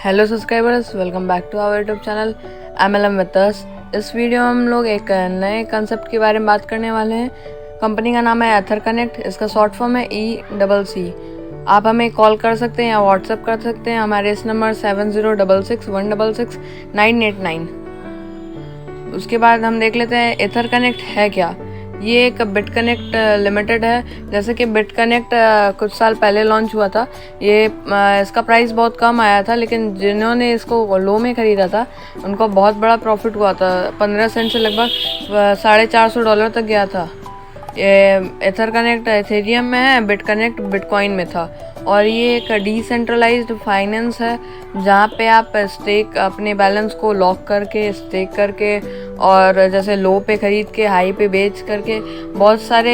Hello subscribers, welcome back to our YouTube channel MLM with us. इस video में हम लोग एक नए कंसेप्ट के बारे में बात करने वाले हैं। कंपनी का नाम है एथर कनेक्ट। इसका शॉर्ट फॉर्म है ECC। आप हमें कॉल कर सकते हैं या व्हाट्सएप कर सकते हैं हमारे इस नंबर 7066166989। उसके बाद हम देख लेते हैं एथर कनेक्ट है क्या। ये एक बिट कनेक्ट लिमिटेड है। जैसे कि बिट कनेक्ट कुछ साल पहले लॉन्च हुआ था। ये इसका प्राइस बहुत कम आया था, लेकिन जिन्होंने इसको लो में ख़रीदा था उनको बहुत बड़ा प्रॉफिट हुआ था। 15 सेंट से लगभग $450 तक गया था। ये एथर कनेक्ट एथेरियम में है, बिट कनेक्ट बिटकॉइन में था। और ये एक डिसेंट्रलाइज्ड फाइनेंस है जहाँ पे आप स्टेक अपने बैलेंस को लॉक करके स्टेक करके और जैसे लो पे ख़रीद के हाई पे बेच करके बहुत सारे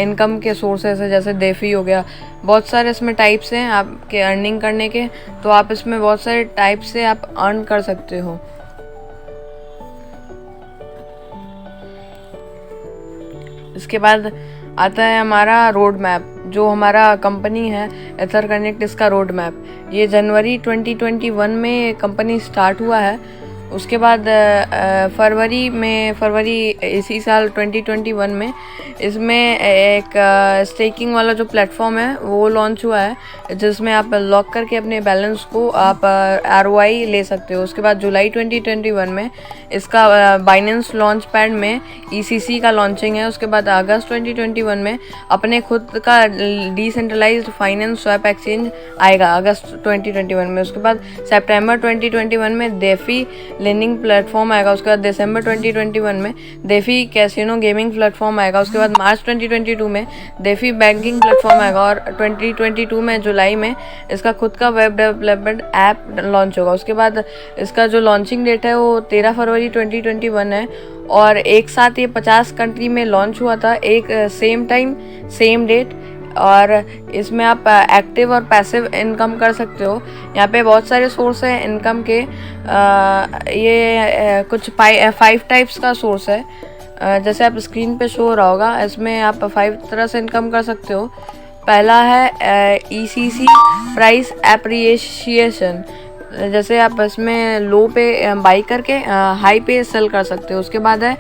इनकम के सोर्सेस है। जैसे डेफी हो गया, बहुत सारे इसमें टाइप्स हैं आपके अर्निंग करने के। तो आप इसमें बहुत सारे टाइप से आप अर्न कर सकते हो। इसके बाद आता है हमारा रोड मैप। जो हमारा कंपनी है एथर कनेक्ट, इसका रोड मैप ये जनवरी 2021 में कंपनी स्टार्ट हुआ है। उसके बाद फरवरी इसी साल 2021 में इसमें एक स्टेकिंग वाला जो प्लेटफॉर्म है वो लॉन्च हुआ है, जिसमें आप लॉक करके अपने बैलेंस को आप ROI ले सकते हो। उसके बाद जुलाई 2021 में इसका बाइनेंस लॉन्च पैड में ECC का लॉन्चिंग है। उसके बाद अगस्त 2021 में अपने खुद का डिसेंट्रलाइज्ड फाइनेंस स्वैप एक्सचेंज आएगा अगस्त 2021 में। उसके बाद सितंबर 2021 में डेफी लेंडिंग प्लेटफॉर्म आएगा। उसके बाद दिसंबर 2021 में डेफी कैसीनो गेमिंग प्लेटफॉर्म आएगा। उसके बाद मार्च 2022 में डेफी बैंकिंग प्लेटफॉर्म आएगा। और 2022 में जुलाई में इसका खुद का वेब डेवलपमेंट ऐप लॉन्च होगा। उसके बाद इसका जो लॉन्चिंग डेट है वो 13 फरवरी 2021 है। और एक साथ ये 50 कंट्री में लॉन्च हुआ था, एक सेम टाइम सेम डेट। और इसमें आप एक्टिव और पैसिव इनकम कर सकते हो। यहाँ पे बहुत सारे सोर्स हैं इनकम के। ये कुछ 5 टाइप्स का सोर्स है। जैसे आप स्क्रीन पे शो हो रहा होगा, इसमें आप 5 तरह से इनकम कर सकते हो। पहला है ECC प्राइस एप्रिसिएशन। जैसे आप इसमें लो पे बाई करके हाई पे सेल कर सकते हो। उसके बाद है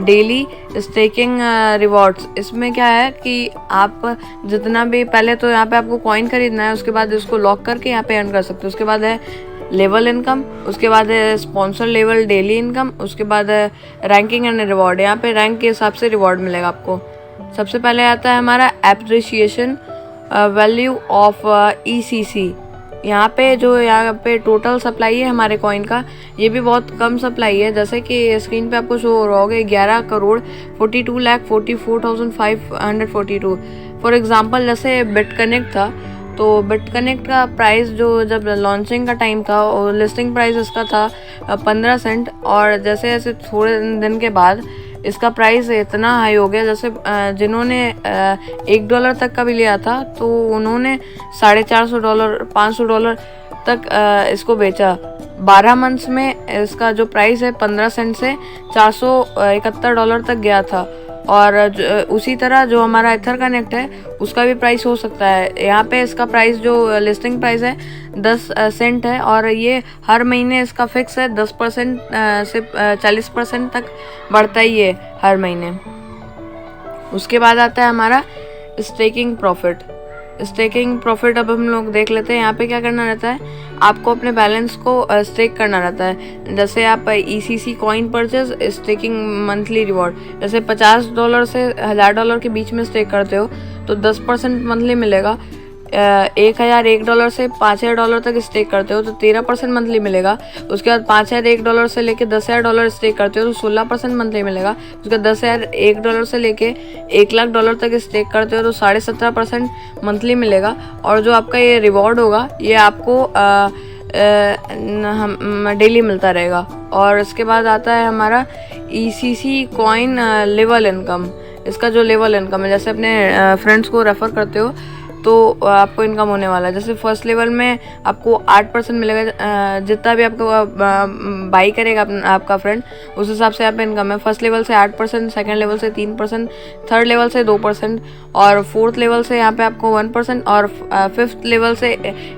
डेली स्टेकिंग रिवॉर्ड्स। इसमें क्या है कि आप जितना भी पहले तो यहाँ पे आपको कॉइन खरीदना है, उसके बाद इसको लॉक करके यहाँ पे अर्न कर सकते हो। उसके बाद है लेवल इनकम, उसके बाद है स्पॉन्सर लेवल डेली इनकम, उसके बाद है रैंकिंग एंड रिवॉर्ड। यहाँ पे रैंक के हिसाब से रिवॉर्ड मिलेगा आपको। सबसे पहले आता है हमारा एप्रिसिएशन वैल्यू ऑफ ECC। यहाँ पे टोटल सप्लाई है हमारे कॉइन का, ये भी बहुत कम सप्लाई है। जैसे कि स्क्रीन पे आपको शो हो रहा होगा 11,42,44,542। फॉर एग्जांपल जैसे बिट कनेक्ट था, तो बिट कनेक्ट का प्राइस जो जब लॉन्चिंग का टाइम था और लिस्टिंग प्राइस इसका था 15 सेंट। और जैसे जैसे थोड़े दिन के बाद इसका प्राइस इतना हाई हो गया, जैसे जिन्होंने $1 तक का भी लिया था तो उन्होंने $450 $500 तक इसको बेचा। 12 मंथ्स में इसका जो प्राइस है 15 सेंट से $471 तक गया था। और उसी तरह जो हमारा एथर कनेक्ट है उसका भी प्राइस हो सकता है। यहाँ पे इसका प्राइस जो लिस्टिंग प्राइस है 10 सेंट है। और ये हर महीने इसका फिक्स है 10% से 40% तक बढ़ता ही है हर महीने। उसके बाद आता है हमारा स्टेकिंग प्रॉफिट। स्टेकिंग प्रॉफिट अब हम लोग देख लेते हैं। यहाँ पे क्या करना रहता है, आपको अपने बैलेंस को स्टेक करना रहता है। जैसे आप ECC coin purchase staking monthly reward, जैसे $50 से $1000 के बीच में स्टेक करते हो तो 10% मंथली मिलेगा। $1001 से $5000 तक स्टेक करते हो तो 13% मंथली मिलेगा। उसके बाद $5001 से लेके $10,000 स्टेक करते हो तो 16% मंथली मिलेगा। उसके बाद $10,001 से लेके $1,00,000 तक स्टेक करते हो तो 17.5% मंथली मिलेगा। और जो आपका ये रिवॉर्ड होगा ये आपको डेली मिलता रहेगा। और इसके बाद आता है हमारा ECC कॉइन लेवल इनकम। इसका जो लेवल इनकम है, जैसे अपने फ्रेंड्स को रेफ़र करते हो तो आपको इनकम होने वाला है। जैसे फर्स्ट लेवल में आपको 8% मिलेगा, जितना भी आपको बाई करेगा आपका फ्रेंड, उस हिसाब से यहाँ पे इनकम है। फर्स्ट लेवल से 8%, सेकंड लेवल से 3%, थर्ड लेवल से 2% और फोर्थ लेवल से यहाँ पे आपको 1% और फिफ्थ लेवल से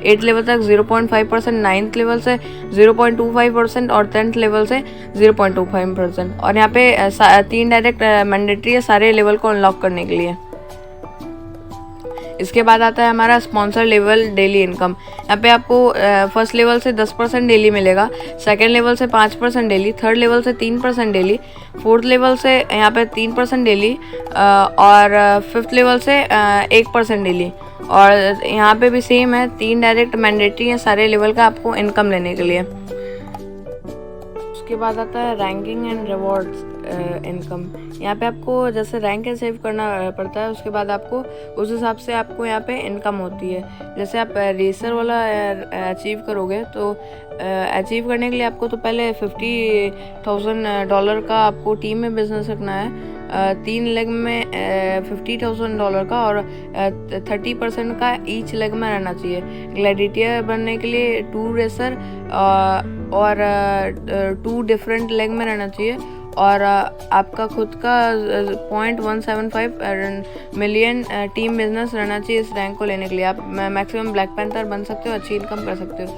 8 लेवल तक 0.5%, नाइन्थ लेवल से 0.25% और 10th लेवल से 0.25%। और यहाँ पे 3 डायरेक्ट मैंडेटरी है सारे लेवल को अनलॉक करने के लिए। इसके बाद आता है हमारा स्पॉन्सर लेवल डेली इनकम। यहाँ पे आपको फर्स्ट लेवल से 10% डेली मिलेगा, सेकंड लेवल से 5% डेली, थर्ड लेवल से 3% डेली, फोर्थ लेवल से यहाँ पे 3% डेली और फिफ्थ लेवल से 1% डेली। और यहाँ पे भी सेम है, 3 डायरेक्ट मैंडेटरी है सारे लेवल का आपको इनकम लेने के लिए। उसके बाद आता है रैंकिंग एंड रिवॉर्ड्स इनकम। यहाँ पे आपको जैसे रैंक सेव करना पड़ता है, उसके बाद आपको उस हिसाब से आपको यहाँ पे इनकम होती है। जैसे आप रेसर वाला अचीव करोगे तो अचीव करने के लिए आपको तो पहले $50,000 का आपको टीम में बिजनेस रखना है, 3 लेग में $50,000 का और 30% का ईच लेग में रहना चाहिए। ग्लैडिएटर बनने के लिए 2 रेसर और 2 डिफरेंट लेग में रहना चाहिए और आपका खुद का 0.175 मिलियन टीम बिजनेस रहना चाहिए इस रैंक को लेने के लिए। आप मैक्सिमम ब्लैक पैंथर बन सकते हो, अच्छी इनकम कर सकते हो।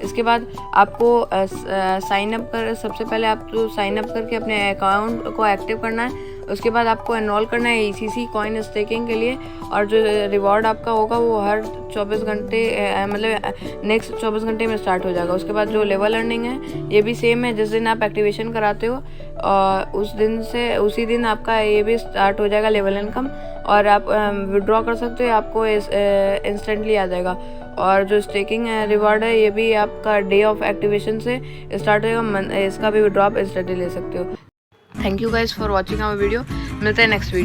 इसके बाद आपको साइन अप कर सबसे पहले आप तो साइन अप करके अपने अकाउंट को एक्टिव करना है। उसके बाद आपको एनरोल करना है ECC कॉइन स्टेकिंग के लिए और जो रिवॉर्ड आपका होगा वो हर 24 घंटे मतलब नेक्स्ट 24 घंटे में स्टार्ट हो जाएगा। उसके बाद जो लेवल अर्निंग है ये भी सेम है, जिस दिन आप एक्टिवेशन कराते हो उस दिन से उसी दिन आपका ये भी स्टार्ट हो जाएगा लेवल इनकम और आप विड्रॉ कर सकते हो, आपको इंस्टेंटली आ जाएगा। और जो स्टेकिंग रिवॉर्ड है ये भी आपका डे ऑफ एक्टिवेशन से स्टार्ट होगा, इसका भी विड्रॉ आप इंस्टेंटली ले सकते हो। Thank you guys for watching our video. मिलते हैं नेक्स्ट वीडियो।